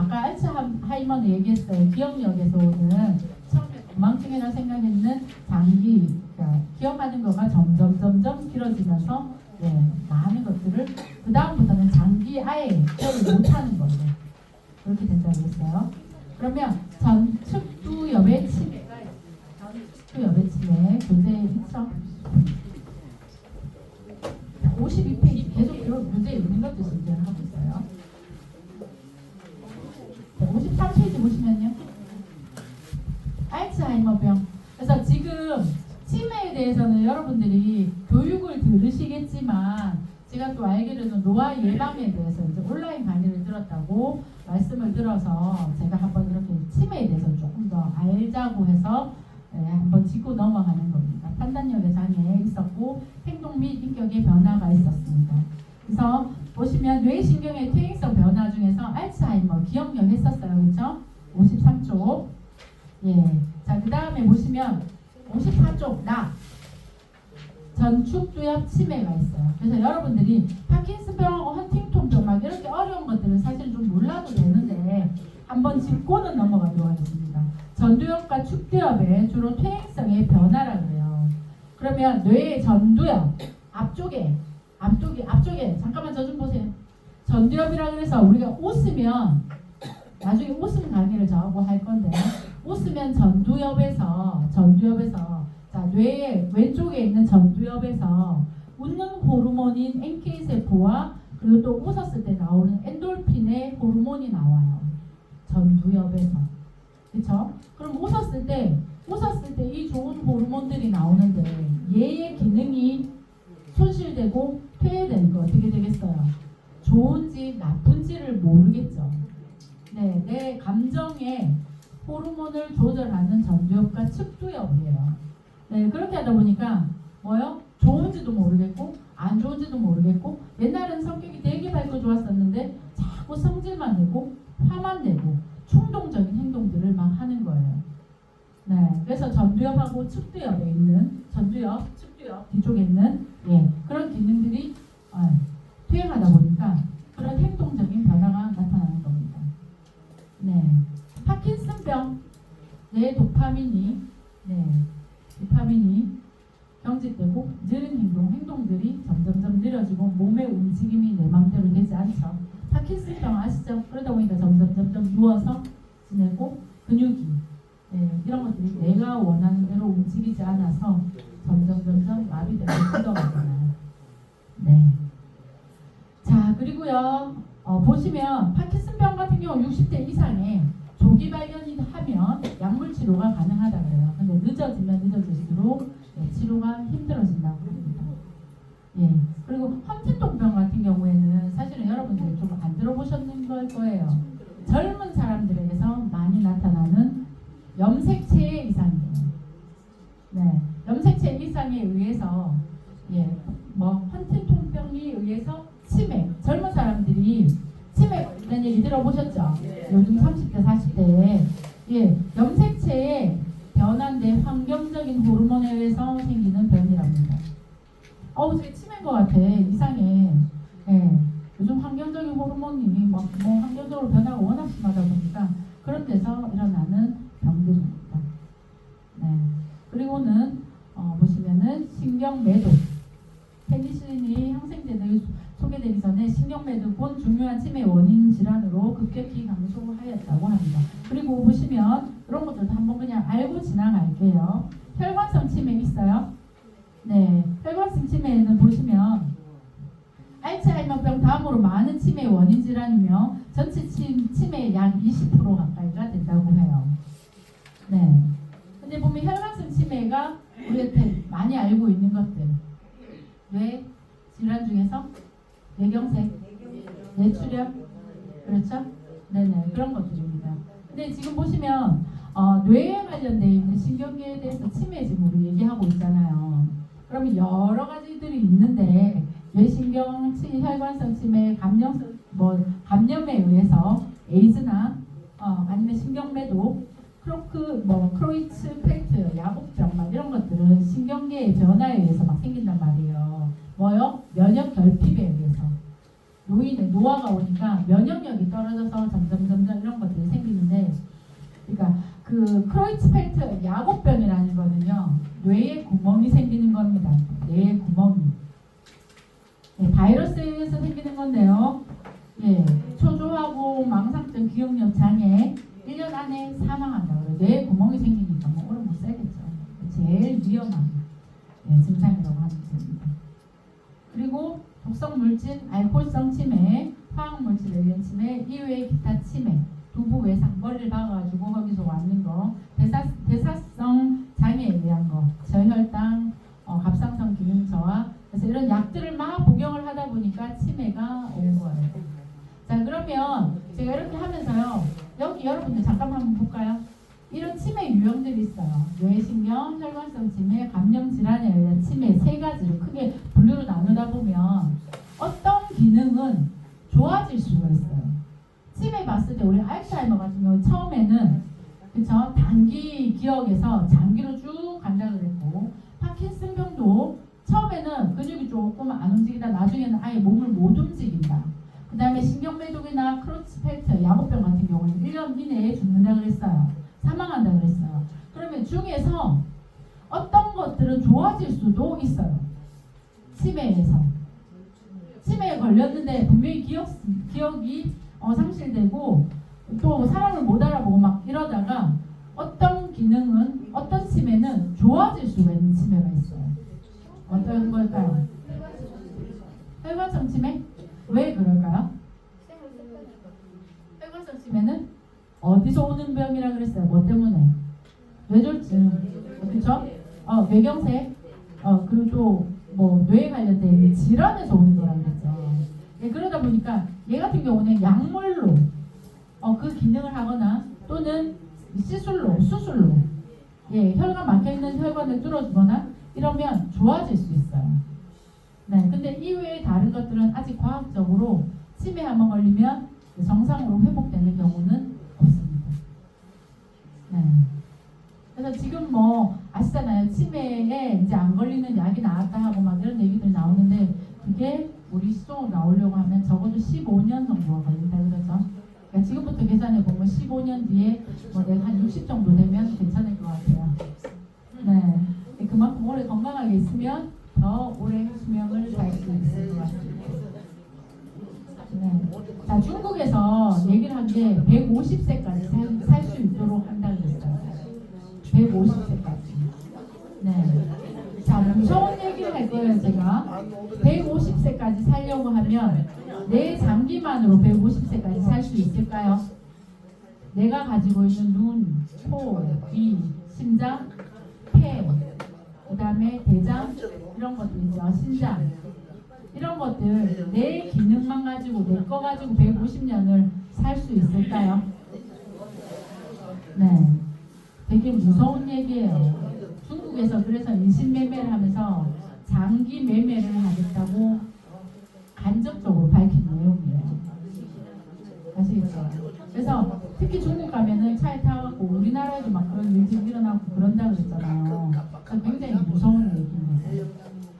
아까 알츠하이머는 얘기했어요. 기억력에서 오는 처음에 건망증이라 생각했는 장기, 그러니까 기억하는 거가 점점 길어지면서 많은 것들을 그 다음부터는 장기 아예 기억을 못하는 거죠. 그렇게 된다고 했어요. 그러면 전측두엽의 치매가 전측두엽의 치매 교재에 있죠. 52페이지 계속 교재에 있는 것도 진행을 하고 있어요. 53페이지 보시면요. 알츠하이머병. 그래서 지금 치매에 대해서는 여러분들이 교육을 들으시겠지만 제가 또 알기로는 노화 예방에 대해서 이제 온라인 강의를 들었다고 말씀을 들어서 제가 한번 이렇게 치매에 대해서 조금 더 알자고 해서 한번 짚고 넘어가는 겁니다. 판단력의 장애 있었고 행동 및 인격의 변화가 있었습니다. 그래서 보시면 뇌신경의 퇴행성 변화 중에서 알츠하이머 기억력 했었어요. 그렇죠? 53쪽. 자, 그 다음에 보시면 54쪽 나 전축두엽 치매가 있어요. 그래서 여러분들이 파킨슨병, 헌팅턴병 막 이렇게 어려운 것들은 사실 좀 몰라도 되는데 한번 짚고는 넘어가도록 하겠습니다. 전두엽과 축두엽의 주로 퇴행성의 변화라 그래요. 그러면 뇌의 전두엽 앞쪽에 잠깐만 저 좀 보세요. 전두엽이라 그래서 우리가 웃으면 나중에 웃음 강의를 저하고 할 건데 웃으면 전두엽에서 자 뇌의 왼쪽에 있는 전두엽에서 웃는 호르몬인 NK세포와 그리고 또 웃었을 때 나오는 엔돌핀의 호르몬이 나와요. 전두엽에서. 그렇죠? 그럼 웃었을 때 이 좋은 호르몬들이 나오는데 얘의 기능이 손실되고 폐해되는 거 어떻게 되겠어요? 좋은지 나쁜지를 모르겠죠. 내 감정의 호르몬을 조절하는 전두엽과 측두엽이에요. 그렇게 하다 보니까 뭐요? 좋은지도 모르겠고 안 좋은지도 모르겠고 옛날에는 성격이 되게 밝고 좋았었는데 자꾸 성질만 내고 화만 내고 충동적인 행동들을 막 하는 거예요. 그래서 전두엽하고 측두엽에 있는 전두엽, 측두엽 뒤쪽에 있는 그런 기능들이 퇴행하다 보니까 그런 행동적인 변화가 나타나는 겁니다. 파킨슨병 뇌 도파민이 경직되고 느린 행동들이 점점 느려지고 몸의 움직임이 내 맘대로 되지 않죠. 파킨슨병 아시죠? 그러다 보니까 점점 누워서 지내고 근육이 이런 것들이 내가 원하는 대로 움직이지 않아서 점점 마비되고 굳어가잖아요. 자, 그리고요 보시면 파킨슨병 같은 경우 60대 이상에 조기 발견이 하면 약물 치료가 가능하다 그래요. 근데 늦어지면 늦어질수록 치료가 힘들어진다고 합니다. 그리고 헌팅턴병 같은 경우에는 사실은 여러분들이 좀 안 들어보셨는 걸 거예요. 젊은 사람들에게서 많이 나타나는 염색체 이상이에요. 염색체 이상에 의해서 헌팅턴병에 의해서 치매, 젊은 사람들이 치매 관련 얘기 들어보셨죠? 요즘 30대, 40대에 염색체에 변환된 환경적인 호르몬에 의해서 생기는 병이랍니다. 저게 치매인 것 같아. 이상해. 요즘 환경적인 호르몬이 환경적으로 변화가 워낙 심하다 보니까 그런 데서 일어나는 병들입니다. 그리고는 보시면은 신경매도. 페니실린이 항생제들이 소개되기 전에 신경매독은 중요한 치매 원인 질환으로 급격히 감소하였다고 합니다. 그리고 보시면 이런 것들도 한번 그냥 알고 지나갈게요. 혈관성 치매 있어요? 혈관성 치매에는 보시면 알츠하이머병 다음으로 많은 치매의 원인 질환이며 전체 치매의 약 20% 가까이가 된다고 해요. 근데 보면 혈관성 치매가 우리한테 많이 알고 있는 것들 뇌 질환 중에서 뇌경색, 뇌출혈, 그렇죠? 그런 것들입니다. 근데 지금 보시면 뇌에 관련되어 있는 신경계에 대해서 치매 지금 우리 얘기하고 있잖아요. 그러면 여러 가지들이 있는데 뇌신경, 혈관성 치매, 감염에 의해서 에이즈나 아니면 신경매독, 크로이츠 팩트, 야복병 막 이런 것들은 신경계의 변화에 의해서 막 생긴단 말이에요. 면역 결핍에 의해서 노화가 오니까 면역력이 떨어져서 점점 이런 그 크로이츠펠트 야구병이라는 거는요, 뇌에 구멍이 생기는 겁니다. 뇌에 구멍이. 네, 바이러스에 의해서 생기는 건데요. 예, 초조하고 망상증 기억력 장애 1년 안에 사망한다. 뇌에 구멍이 생기니까 뭐 오래 못 살겠죠. 제일 위험한 증상이라고 하면 됩니다. 그리고 독성 물질, 알코올성 치매, 화학 물질에 의한 치매, 이외의 기타 치매, 두부 외상, 머리를 박아가지고 거기서 왔는 거, 대사성 장애에 의한 거, 저혈당, 갑상선 기능 저하. 그래서 이런 약들을 막 복용을 하다 보니까 치매가 온 거예요. 자, 그러면 제가 이렇게 하면서요, 여기 여러분들 잠깐 한번 볼까요? 이런 치매 유형들이 있어요. 뇌신경, 혈관성 치매, 감염 질환에 의한 치매 세 가지로 크게 분류로 나누다 보면 어떤 기능은 좋아질 수가 있어요. 치매 봤을 때 우리 알츠하이머 같은 경우 처음에는 그쵸? 단기 기억에서 장기로 쭉 간다 그랬고, 파킨슨병도 처음에는 근육이 조금 안 움직이다 나중에는 아예 몸을 못 움직인다. 그 다음에 신경매독이나 크로츠펠트, 야구병 같은 경우는 1년 이내에 죽는다 그랬어요. 사망한다 그랬어요. 그러면 중에서 어떤 것들은 좋아질 수도 있어요. 치매에서. 치매에 걸렸는데 분명히 기억이 상실되고 또 사람을 못 알아보고 막 이러다가 어떤 기능은, 어떤 치매는 좋아질 수가 있는 치매가 있어요. 어떤 걸까요? 혈관성 치매? 왜 그럴까요? 혈관성 치매는 어디서 오는 병이라 그랬어요? 뭐 때문에? 뇌졸중, 그렇죠? 뇌경색, 그리고 또 뭐 뇌에 관련된 질환에서 오는 거라 그랬죠. 예, 그러다 보니까 얘 같은 경우는 약물로 그 기능을 하거나 또는 시술로, 수술로 혈관 막혀있는 혈관을 뚫어주거나 이러면 좋아질 수 있어요. 네, 근데 이외에 다른 것들은 아직 과학적으로 치매 한번 걸리면 정상으로 회복되는 경우는 없습니다. 네. 그래서 지금 뭐 아시잖아요. 치매에 이제 안 걸리는 약이 나왔다 하고 막 이런 얘기들 나오는데 그게 우리 시종으로 나오려고 하면 적어도 15년 정도가 걸린다 그러죠. 그러니까 지금부터 계산해 보면 15년 뒤에 뭐 내가 한 60 정도 되면 괜찮을 것 같아요. 네, 그만큼 오래 건강하게 있으면 더 오래 수명을 살 수 있을 것 같습니다. 네. 자, 중국에서 얘기를 한 게 150세까지 살 수 있도록 한다고 했어요. 150세까지. 네. 자, 무서운 얘기를 할 거예요, 제가. 150세까지 살려고 하면 내 장기만으로 150세까지 살 수 있을까요? 내가 가지고 있는 눈, 코, 귀, 심장, 폐, 그 다음에 대장, 이런 것들 있죠. 신장. 이런 것들, 내 기능만 가지고, 내 거 가지고 150년을 살 수 있을까요? 네. 되게 무서운 얘기예요. 중국에서 그래서 인신매매를 하면서 장기 매매를 하겠다고 간접적으로 밝힌 내용이에요. 아시겠죠? 그래서 특히 중국 가면은 차에 타고 우리나라에도 막 그런 일들이 일어나고 그런다 그랬잖아요. 굉장히 무서운 얘기입니다.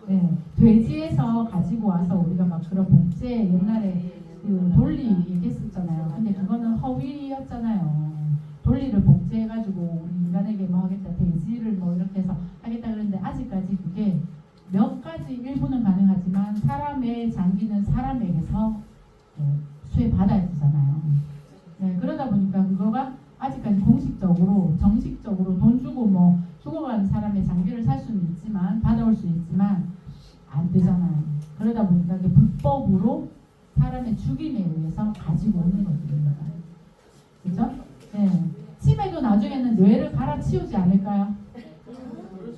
네, 돼지에서 가지고 와서 우리가 막 그런 복제 옛날에 그 돌리 얘기했었잖아요. 근데 그거는 허위였잖아요. 돌리를 복제해가지고 우리 인간에게 뭐 하겠다, 돼지를 뭐 이렇게 해서 하겠다 그랬는데 아직까지 그게 몇 가지 일부는 가능하지만 사람의 장기는 사람에게서 수혜받아야 되잖아요. 네, 그러다 보니까 그거가 아직까지 공식적으로, 정식적으로 돈 주고 뭐 죽어가는 사람의 장기를 살 수는 있지만, 받아올 수 있지만 안 되잖아요. 그러다 보니까 이게 불법으로 사람의 죽임에 의해서 가지고 오는 것들입니다. 그죠? 네. 치매도 나중에는 뇌를 갈아치우지 않을까요?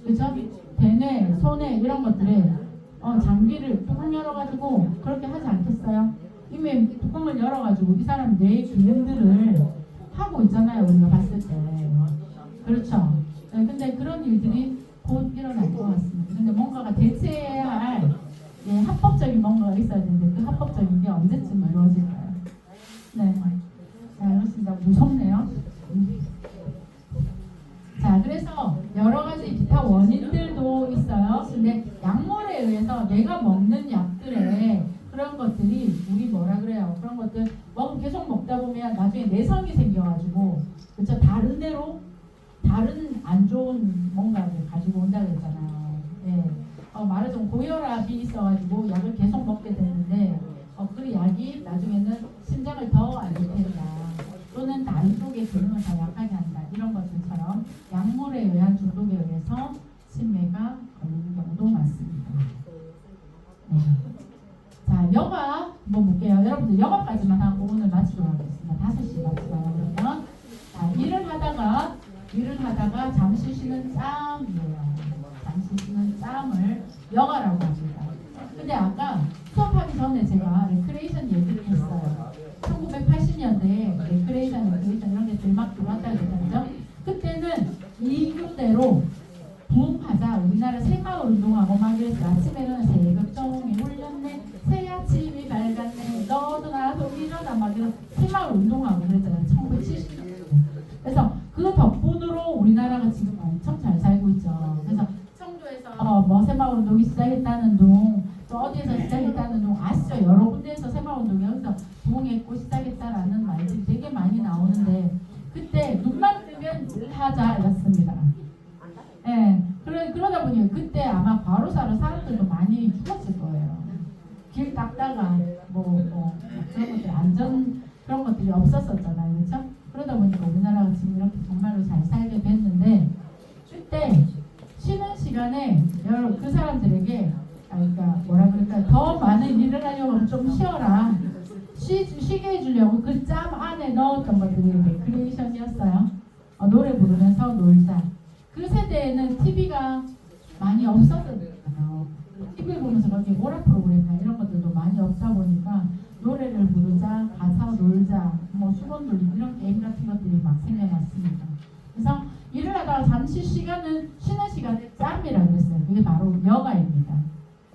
그죠? 대뇌, 소뇌 이런 것들에 장기를 뚜껑 열어가지고 그렇게 하지 않겠어요? 이미 뚜껑을 열어가지고 이 사람 뇌의 기능들을 하고 있잖아요. 우리가 봤을 때. 그렇죠? 네, 근데 그런 일들이 곧 일어날 것 같습니다. 근데 뭔가가 대체해야 할 합법적인 뭔가가 있어야 되는데 그 합법적인 게 언제쯤 이루어질까요? 네. 자, 그렇습니다. 무섭네요. 자, 그래서 여러 가지 기타 원인들도 있어요. 근데 약물에 의해서 내가 먹는 약들에 그런 것들이 우리 뭐라 그래요? 그런 것들 계속 먹다 보면 나중에 내성이 생겨가지고 그쵸? 다른 데로 다른 안 좋은 뭔가를 가지고 온다 그랬잖아요. 예. 말하자면 고혈압이 있어가지고 약을 계속 먹게 되는데 그 약이 나중에는 심장을 더 안 좋게 한다. 또는 다른 쪽의 기능을 더 약하게 한다. 이런 것들처럼 약물에 의한 중독에 의해서 치매가 걸리는 경우도 많습니다. 네. 자, 여가 한번 볼게요. 여러분들 여가까지만 하고 오늘 마치도록 하겠습니다. 5시 마치도록 그러면 일을 하다가 잠시 쉬는 짬이에요. 잠시 쉬는 짬을 여가라고 합니다. 근데 아까 수업하기 전에 제가 레크레이션 얘기를 했어요. 1980년대에 레크레이션 이런 게 막 들어왔다고 했잖아요. 그때는 이교대로 부흥하자 우리나라 새마을 운동하고 막 이랬어요. 아침에는 새벽종이 울렸네, 새 아침이 밝았네, 너도 나도 일어나 막 이런 새마을 운동하고 그랬잖아요. 1970년대. 그래서 그 덕분으로 우리나라가 지금 엄청 잘 살고 있죠. 그래서 청도에서 뭐 새마을 운동이 시작했다는 둥, 또 어디에서 시작했다는 둥 아시죠? 여러 군데에서 새마을 운동이 여기서 부흥했고 시작했다라는 말들이 되게 많이 나오는데 그때 눈만 뜨면 일하자였습니다. 예, 그러다 보니 그때 아마 과로사로 사람들도 많이 죽었을 거예요. 길 닦다가 그런 것들 안전 그런 것들이 없었었잖아요, 그렇죠? 그러다 보니까 우리나라가 지금 이렇게 정말로 잘 살게 됐는데 그때 쉬는 시간에 여러분 그 사람들에게 그러니까 뭐라 그럴까 더 많은 일을 하려고 좀 쉬어라. 쉬게 해주려고 그 짬 안에 넣었던 것들이 레크레이션이었어요. 노래 부르면서 놀자. 그 세대에는 TV가 많이 없었거든요. TV 보면서 거기 오락 프로그램이나 이런 것들도 많이 없다 보니까 노래를 부르자, 가사 놀자, 뭐 수건 돌리기 이런 게임 같은 것들이 막 생겨났습니다. 그래서 일을 하다가 잠시 쉬는 시간을 짬이라고 그랬어요. 그게 바로 여가입니다.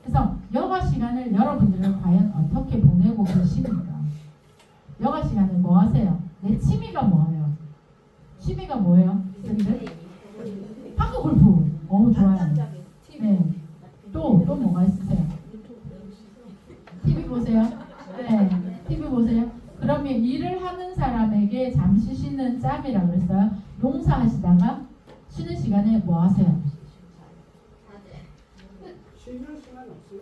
그래서 여가 시간을 여러분들은 과연 어떻게 보내고 계십니까? 여가 시간에 뭐 하세요? 내 취미가 뭐예요? 취미가 뭐예요? 파크 골프. 좋아요. 네. 또 뭐가 있으세요? TV 보세요? 네. TV 보세요? 그러면 일을 하는 사람에게 잠시 쉬는 짬이라고 그랬어요. 농사하시다가 쉬는 시간에 뭐 하세요? 쉬는 시간 없어요?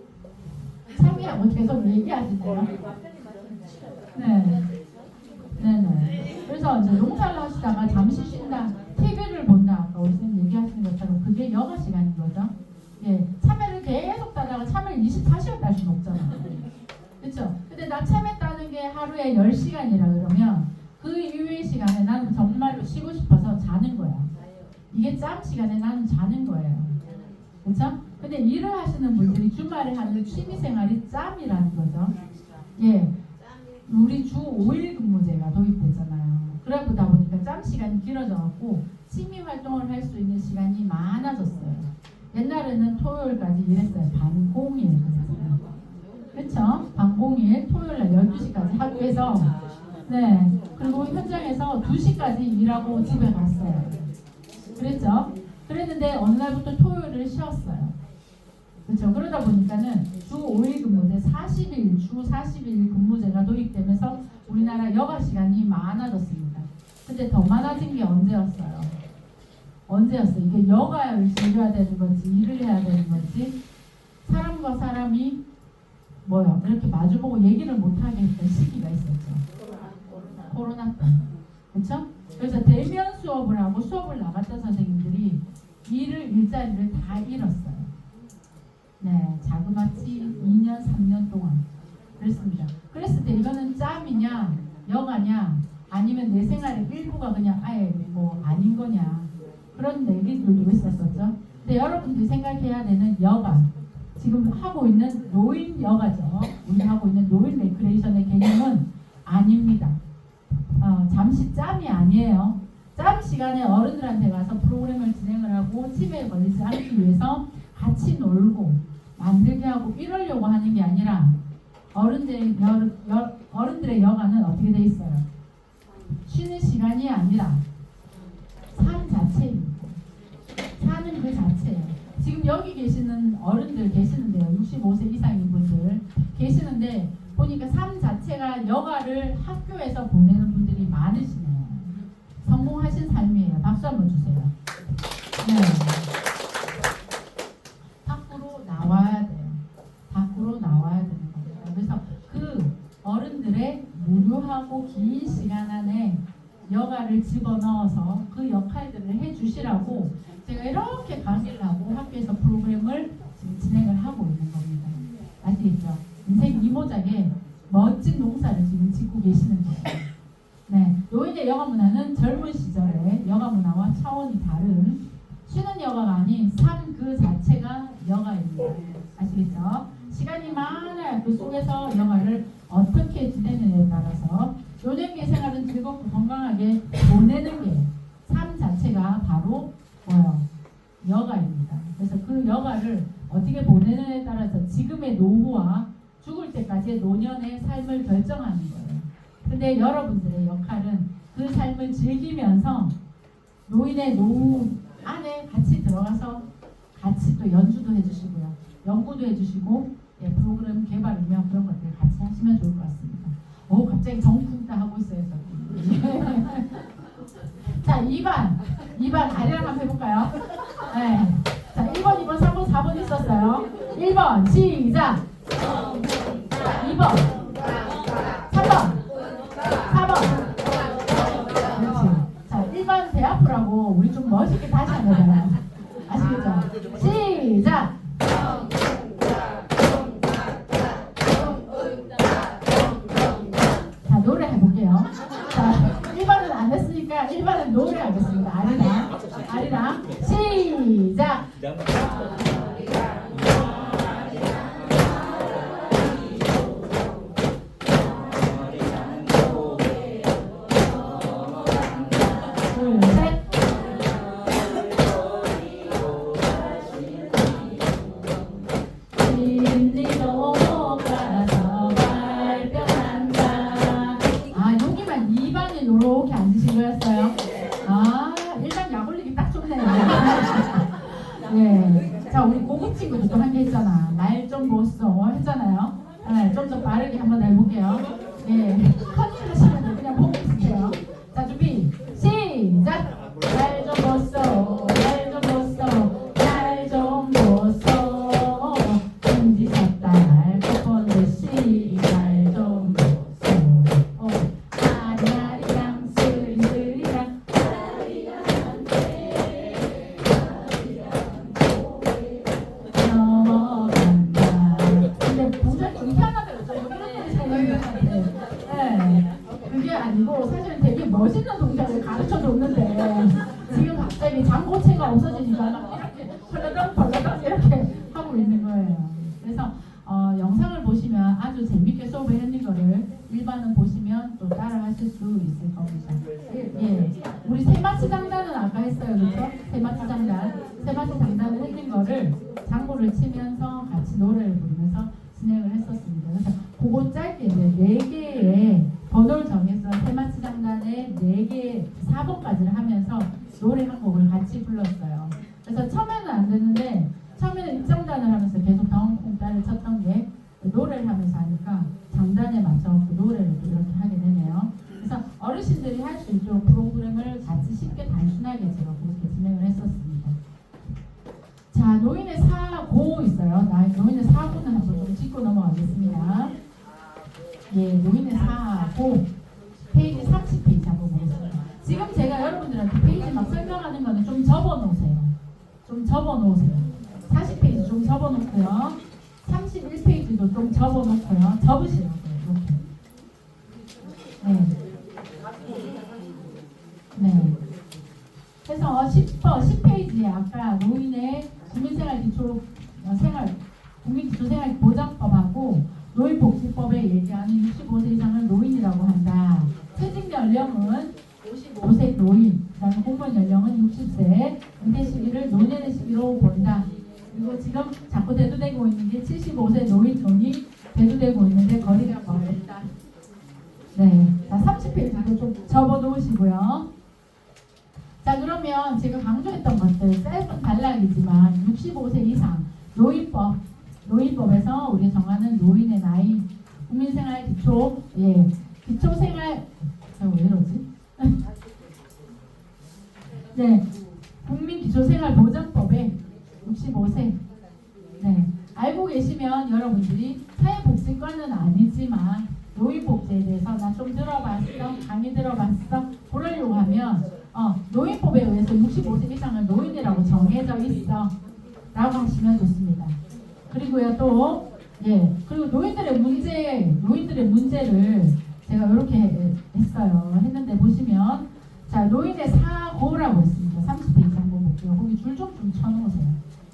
참이하고 계속 얘기하시네요. 네. 네네. 그래서 이제 농사를 하시다가 잠시 쉰다, TV를 본다, 아까 우리 선생님 얘기하시는 것처럼 그게 여가 시간인 거죠. 예, 참외를 계속 따다가 참외를 24시간 딸 수는 없잖아요. 그렇죠? 근데 나 참외 따는 게 하루에 10시간이라 그러면 그 이후의 시간에 나는 정말로 쉬고 싶어서 자는 거야. 이게 짬 시간에 나는 자는 거예요. 그렇죠? 근데 일을 하시는 분들이 주말에 하는 취미생활이 짬이라는 거죠. 예, 우리 주 5일 근무제가 도입됐잖아요. 그러다 보니까 짬 시간이 길어져갖고 취미 활동을 할 수 있는 시간이 많아졌어요. 옛날에는 토요일까지 일했어요. 반공일. 그렇죠? 반공일 토요일날 12시까지 학교에서 네, 그리고 현장에서 2시까지 일하고 집에 갔어요. 그랬죠? 그랬는데 어느 날부터 토요일을 쉬었어요. 그렇죠? 그러다 보니까는 주 5일 근무제 40일, 주 40일 근무제가 도입되면서 우리나라 여가 시간이 많아졌습니다. 근데 더 많아진 게 언제였어요? 이게 여가를 즐겨야 되는 건지 일을 해야 되는 건지 사람과 사람이 이렇게 마주보고 얘기를 못하게 했던 시기가 있었죠. 코로나 때. 그렇죠? 그래서 대면 수업을 하고 수업을 나갔던 선생님들이 일자리를 다 잃었어요. 네, 자그마치 2년, 3년 동안 그랬습니다. 그랬을 때 이거는 짬이냐, 여가냐, 아니면 내 생활의 일부가 그냥 아예 아닌 거냐 그런 얘기들도 있었었죠. 근데 여러분들이 생각해야 되는 여가, 지금 하고 있는 노인 여가죠. 우리 하고 있는 노인 레크레이션의 개념은 아닙니다. 잠시 짬이 아니에요. 짬 시간에 어른들한테 가서 프로그램을 진행을 하고 치매에 걸리지 않기 위해서 같이 놀고 만들게 하고 이러려고 하는 게 아니라 어른들의 여가는 어떻게 돼 있어요? 쉬는 시간이 아니라 삶 자체입니다. 사는 그 자체예요. 지금 여기 계시는 어른들 계시는데요. 65세 이상인 분들 계시는데 보니까 삶 자체가 여가를 학교에서 보내는 분들이 많으시네요. 성공하신 삶이에요. 박수 한번 주세요. 밖으로 나와야 돼요. 밖으로 나와야 되는 겁니다. 그래서 그 어른들의 무료하고 긴 시간 안에 여가를 집어넣어서 그 역할들을 해주시라고 제가 이렇게 강의를 하고 학교에서 프로그램을 지금 진행을 하고 있는 겁니다. 아시겠죠? 인생 이모작에 멋진 농사를 지금 짓고 계시는 거예요. 네, 노인의 여가 문화는 젊은 시절의 여가 문화와 차원이 다른 쉬는 여가가 아닌 삶 그 자체가 여가입니다. 아시겠죠? 시간이 많아야 그 속에서 여가를 어떻게 지내느냐에 따라서 노년기 생활은 즐겁고 건강하게 보내는 게 삶 자체가 바로 뭐요? 여가입니다. 그래서 그 여가를 어떻게 보내느냐에 따라서 지금의 노후와 죽을 때까지의 노년의 삶을 결정하는 거예요. 근데 여러분들의 역할은 그 삶을 즐기면서 노인의 노후 안에 같이 들어가서 같이 또 연주도 해주시고요. 연구도 해주시고 예, 프로그램 개발이며 그런 것들 같이 하시면 좋을 것 같습니다. 오 갑자기 정풍다 하고 있어요. 저기. 자 2번 아리랑 한번 해볼까요? 네. 자 1번 2번 3번 4번 있었어요. 1번 시작 2번 3번 4번 그렇지. 자 1번 배 아프라고 우리 좀 멋있게 다시 한 거잖아요. 아시겠죠? 시작 자 노래 해볼게요. 자 1번은 안 했으니까 1번은 노래 하겠습니다. 아리랑 시작 이렇게 앉으신 거였어요? 아, 일반 약 올리기 딱 좋네요. 예. 자, 우리 고급 친구도 또 한 게 있잖아. 날 좀 보소 했잖아요. 네, 좀 더 빠르게 한번 해볼게요. 예. 컨닝 하시면 돼. 그냥 보고 있으세요. 자, 준비. 시작! 날 좀 보소. 날 좀 보소. 날 좀 보소. 힘지셨다. 날 뻔뻔 듯이 날 좀 보소. 아니고 사실 되게 멋있는 동작을 가르쳐 줬는데 지금 갑자기 장고체가 없어지니까 막 이렇게 펄러덩 이렇게 하고 있는 거예요. 그래서 영상을 보시면 아주 재밌게 수업을 했는 거를 일반은 보시면 또 따라 하실 수 있을 겁니다. 예. 우리 세마치 장단은 아까 했어요. 그렇죠? 세마치 장단을 했는 거를 장구를 치면서 같이 노래를 부르면서 진행을 했었습니다. 그래서 그거 짧게 이제 4개의 번호를 정해서 세마치 장단의 4개 4번까지를 하면서 노래 한 곡을 같이 불렀어요. 그래서 처음에는 안 됐는데 처음에는 입장단을 하면서 계속 덩콩따를 쳤던 게 노래를 하면서 하니까 장단에 맞춰서 노래를 또 이렇게 하게 되네요. 그래서 어르신들이 할 수 있도록 프로그램을 같이 쉽게 단순하게 제가 그렇게 진행을 했었습니다. 자, 노인의 사고 있어요. 노인의 사고는 한번 좀 짚고 넘어가겠습니다. 예, 노인의 사고 페이지 30페이지 한번 보겠습니다. 지금 제가 여러분들한테 페이지 막 설명하는 거는 좀 접어놓으세요. 40페이지 좀 접어놓고요. 31페이지도 좀 접어놓고요. 접으시라고요. 이렇게. 네. 그래서 10페이지에 아까 노인의 국민기초생활보장법하고 노인복지법에 얘기하는 65세 이상을 노인이라고 한다. 퇴직 연령은 55세 노인, 그다음에 공무원 연령은 60세, 은퇴 시기를 노년의 시기로 본다. 그리고 지금 자꾸 대두되고 있는 게 75세 노인론이 대두되고 있는데 거리가 멀다. 네, 자 30페이지도 좀 접어놓으시고요. 자 그러면 제가 강조했던 것들 짧은 단락이지만 65세 이상 노인법에서 우리 정하는 노인의 나이, 국민생활 기초생활 왜 이러지? 네, 국민기초 기초생활보장법에 65세. 네. 알고 계시면 여러분들이 사회복지과는 아니지만 노인복지에 대해서 나 좀 들어봤어, 강의 들어봤어, 그러려고 하면 노인법에 의해서 65세 이상은 노인이라고 정해져 있어 라고 하시면 좋습니다. 그리고요 또 그리고 노인들의 문제를 제가 이렇게 했는데 보시면 자 노인의 사고라고 있습니다. 30대 이상 한번 볼게요. 거기 줄 좀 쳐놓으세요.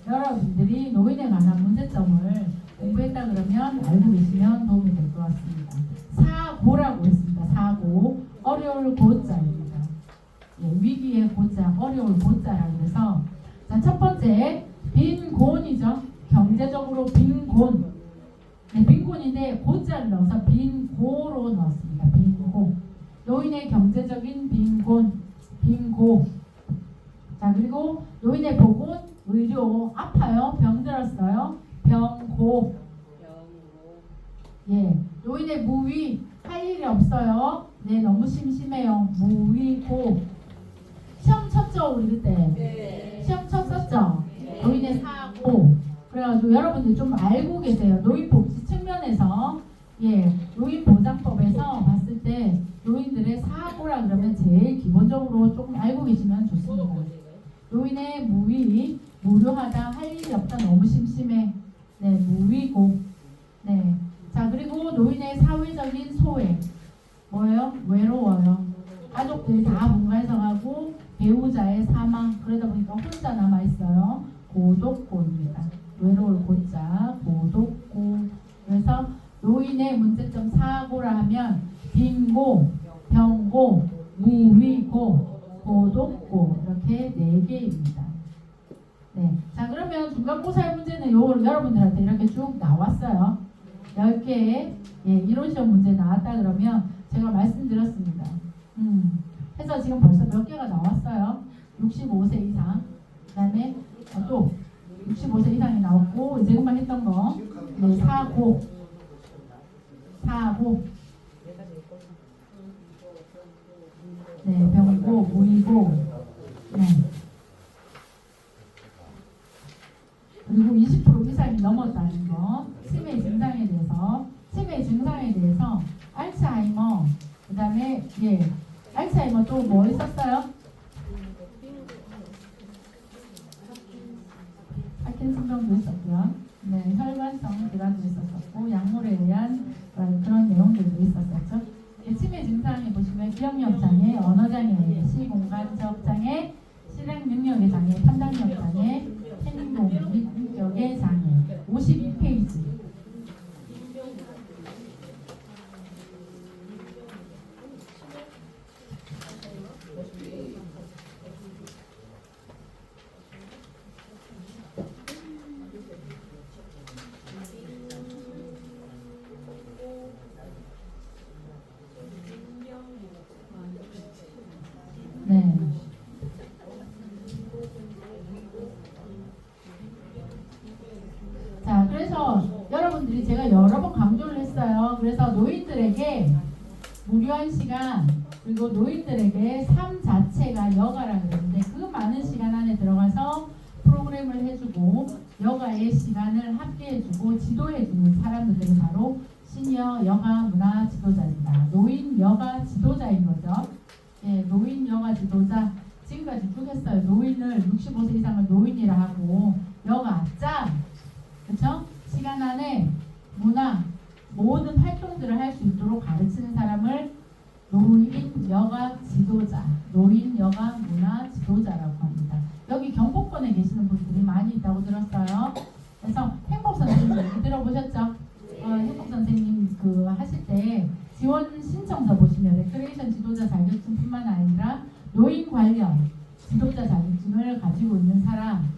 여러분들이 노인에 관한 문제점을 공부했다 그러면 알고 계시면 도움이 될 것 같습니다. 사고라고 했습니다. 사고 어려울 고자입니다. 위기의 고자, 어려울 고자라고 해서 자, 첫 번째 빈곤이죠. 경제적으로 빈곤. 빈곤인데 고자를 넣어서 빈고로 넣었습니다. 빈고. 노인의 경제적인 빈고. 자 그리고 노인의 보건, 의료, 아파요, 병들었어요, 병고. 노인의 무위, 할 일이 없어요. 너무 심심해요. 무위고. 시험 쳤죠 우리 그때? 네. 시험 쳤었죠? 네. 노인의 사고. 그래가지고 여러분들 좀 알고 계세요. 노인복지 측면에서 노인보장법에서 봤을 때 노인들의 사고라 그러면 제일 기본적으로 조금 알고 계시면 좋습니다. 노인의 무위, 무료하다, 할 일이 없다, 너무 심심해. 무위고. 자 그리고 노인의 사회적인 소외. 뭐예요? 외로워요. 가족들이 다 분가해서 가고 배우자의 사망. 그러다 보니까 혼자 남아 있어요. 고독고입니다. 외로울 고자, 고독고. 그래서 노인의 문제점 사고라 하면 빈고, 병고, 무위고, 고독고 이렇게 4개입니다. 자 그러면 중간고사의 문제는 여러분들한테 이렇게 쭉 나왔어요. 10개의 이론 시험 문제 나왔다 그러면 제가 말씀드렸습니다. 해서 지금 벌써 몇 개가 나왔어요. 65세 이상. 그 다음에 또 65세 이상이 나왔고 이제 금방 했던 거 사고. 병고, 무이고. 그리고 20% 이상이 넘었다는 거. 치매 증상에 대해서 알츠하이머, 그 다음에 알츠하이머 또 뭐 있었어요? 파킨슨병도 있었고요. 혈관성 질환도 있었었고 약물에 의한 그런 내용들도 있었었죠. 치매 증상에 보시면 기억력 장애, 언어 장애, 시공간적 장애, 실행 능력의 장애, 판단력 장애, 행동 및 인격의 장애. 52페이지. 자, 그래서 여러분들이 제가 여러 번 강조를 했어요. 그래서 노인들에게 무료한 시간, 그리고 노인들에게 삶 자체가 여가라 그랬는데 그 많은 시간 안에 들어가서 프로그램을 해주고 여가의 시간을 함께 해주고 지도해주는 사람들이 바로 시니어 여가 문화 지도자입니다. 노인 여가 지도자인 거죠. 노인 여가 지도자. 지금까지 쭉 했어요. 노인을 65세 이상을 노인이라 하고 여가 짱. 그렇죠? 시간 안에 문화 모든 활동들을 할 수 있도록 가르치는 사람을 노인 여가 지도자, 노인 여가 문화 지도자라고 합니다. 여기 경복권에 계시는 분들이 많이 있다고 들었어요. 그래서 행복 선생님 얘기 들어보셨죠? 행복 선생님 그 하실 때 지원 신청서 보시면 레크레이션 지도자 자격증뿐만 아니라 노인 관련 지도자 자격증을 가지고 있는 사람,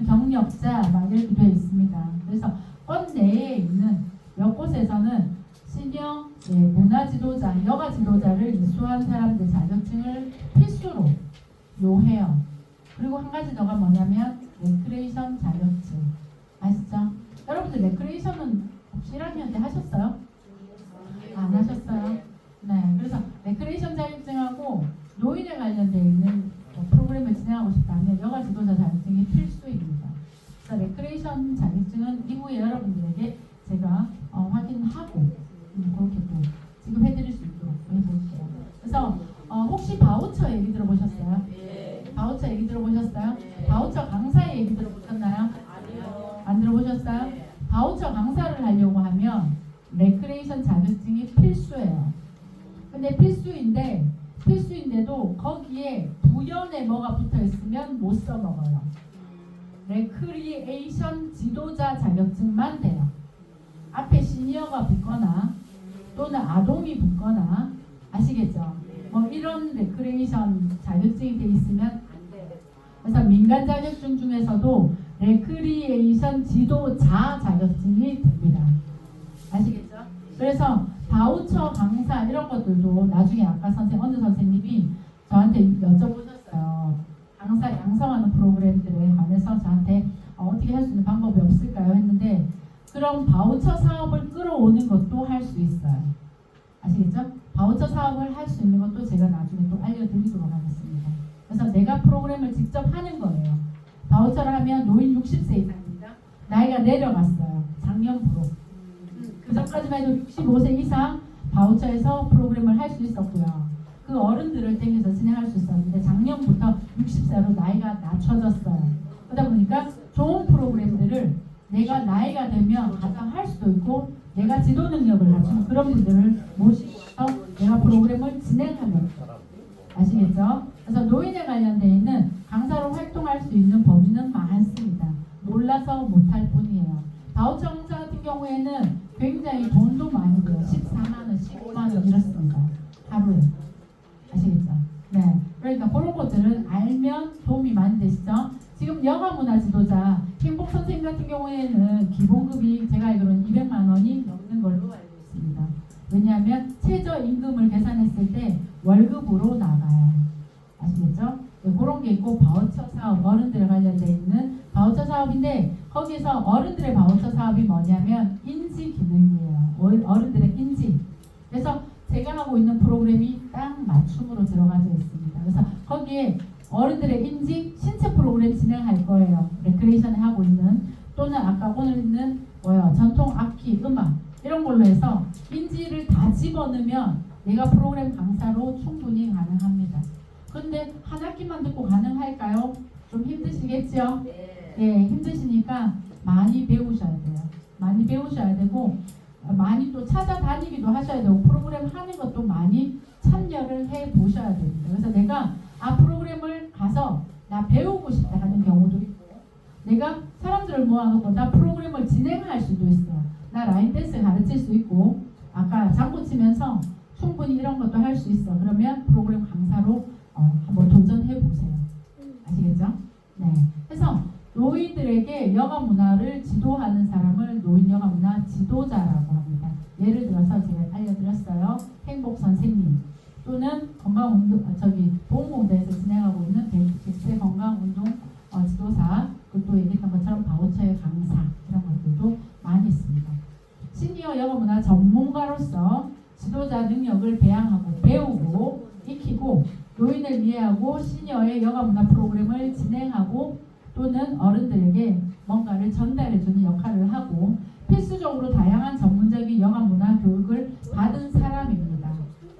경력자 막 이렇게 되어 있습니다. 그래서 권 내에 있는 몇 곳에서는 시니어 문화 지도자, 여가 지도자를 이수한 사람들 자격증을 필수로 요해요. 그리고 한 가지 더가 뭐냐면 레크레이션 자격증. 아시죠? 여러분들 레크레이션은 혹시 1학년 때 하셨어요? 안 하셨어요? 그래서 레크레이션 자격증하고 노인에 관련되어 있는 프로그램을 진행하고 싶다면 때문에 여가 지도자 자격증이 필수입니다. 그래서 레크레이션 자격증은 이후에 여러분들에게 제가 확인하고 그렇게 또 지급해드릴 수 있도록 해볼게요. 그래서 혹시 바우처 얘기 들어보셨어요? 바우처 얘기 들어보셨어요? 바우처 강사 얘기 들어보셨나요? 안 들어보셨어요? 바우처 강사를 하려고 하면 레크레이션 자격증이 필수예요. 근데 필수인데도 거기에 부연에 뭐가 붙어 있으면 못 써먹어요. 레크리에이션 지도자 자격증만 돼요. 앞에 시니어가 붙거나 또는 아동이 붙거나 아시겠죠? 뭐 이런 레크리에이션 자격증이 돼 있으면 안 돼요. 그래서 민간 자격증 중에서도 레크리에이션 지도자 자격증이 됩니다. 아시겠죠? 그래서 바우처 강사 이런 것들도 나중에 아까 어느 선생님이 저한테 여쭤보셨어요. 강사 양성하는 프로그램들에 관해서 저한테 어떻게 할 수 있는 방법이 없을까요? 했는데 그럼 바우처 사업을 끌어오는 것도 할 수 있어요. 아시겠죠? 바우처 사업을 할 수 있는 것도 제가 나중에 또 알려드리도록 하겠습니다. 그래서 내가 프로그램을 직접 하는 거예요. 바우처를 하면 노인 60세 이상입니다. 나이가 내려갔어요. 작년부로. 그 전까지만 해도 65세 이상 바우처에서 프로그램을 할 수 있었고요. 그 어른들을 땡겨서 진행할 수 있었는데 작년부터 60세로 나이가 낮춰졌어요. 그러다 보니까 좋은 프로그램들을 내가 나이가 되면 가서 할 수도 있고 내가 지도 능력을 갖춘 그런 분들을 모시고서 내가 프로그램을 진행하는 아시겠죠? 그래서 노인에 관련되어 있는 강사로 활동할 수 있는 범위는 많습니다. 몰라서 못할 뿐이에요. 바우처 강사 같은 경우에는 굉장히 돈도 많이 돼요. 14만원, 15만원 이렇습니다. 하루에. 아시겠죠? 네. 그러니까 그런 것들은 알면 도움이 많이 되시죠? 지금 여가문화 지도자 행복 선생님 같은 경우에는 기본급이 제가 알기로는 200만 원이 넘는 걸로 알고 있습니다. 왜냐하면 최저임금을 계산했을 때 월급으로 나가요. 아시겠죠? 네, 그런 게 있고 바우처 사업, 어른들에 관련되어 있는 바우처 사업인데 거기서 어른들의 바우처 사업이 뭐냐면 인지 기능이에요. 어른들의 인지. 그래서 제가 하고 있는 프로그램이 딱 맞춤으로 들어가져 있습니다. 그래서 거기에 어른들의 인지, 신체 프로그램 진행할 거예요. 레크레이션에 하고 있는 또는 아까 오늘 있는 전통 악기, 음악 이런 걸로 해서 인지를 다 집어넣으면 내가 프로그램 강사로 충분히 가능합니다. 근데 한 학기만 듣고 가능할까요? 좀 힘드시겠죠? 네, 힘드시니까 많이 배우셔야 돼요. 많이 배우셔야 되고 많이 또 찾아다니기도 하셔야 되고 프로그램 하는 것도 많이 참여를 해 보셔야 됩니다. 그래서 내가 프로그램을 가서 나 배우고 싶다 하는 경우도 있고 내가 사람들을 모아놓고 나 프로그램을 진행할 수도 있어요. 나 라인 댄스 가르칠 수 있고 아까 장구 치면서 충분히 이런 것도 할 수 있어. 그러면 프로그램 강사로 한번 도전해 보세요. 아시겠죠? 네. 그래서 노인들에게 여가 문화를 지도하는 사람을 노인 여가 문화 지도자라고 합니다. 예를 들어서 제가 알려드렸어요. 행복 선생님 또는 건강운동 보험공단에서 진행하고 있는 100세 건강운동 지도사 그리고 얘기했던 것처럼 바우처의 강사 이런 것들도 많이 있습니다. 시니어 여가 문화 전문가로서 지도자 능력을 배양하고 배우고 익히고 노인을 이해하고 시니어의 여가 문화 프로그램을 진행하고 또는 어른들에게 뭔가를 전달해주는 역할을 하고 필수적으로 다양한 전문적인 여가 문화 교육을 받은 사람입니다.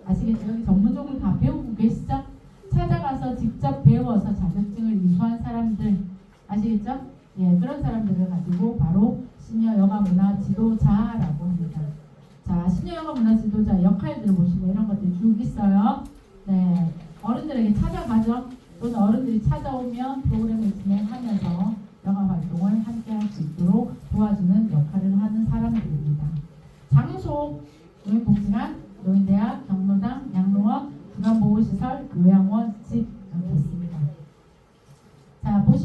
아시겠죠? 여기 전문적으로 다 배우고 계시죠? 찾아가서 직접 배워서 자격증을 이수한 사람들 아시겠죠? 예, 그런 사람들을 가지고 바로 시니어 여가 문화 지도자라고 합니다. 자, 시니어 여가 문화 지도자 역할들을 보시면 이런 것들이 쭉 있어요. 네, 어른들에게 찾아가죠. 또는 어른들이 찾아오면 프로그램을 진행하면서 여가 활동을 함께 할 수 있도록 도와주는 역할을 하는 사람들입니다. 장소, 노인복지관, 노인대학, 경로당, 양로원, 기관보호시설, 요양원, 집 이렇게 있습니다. 자, 보시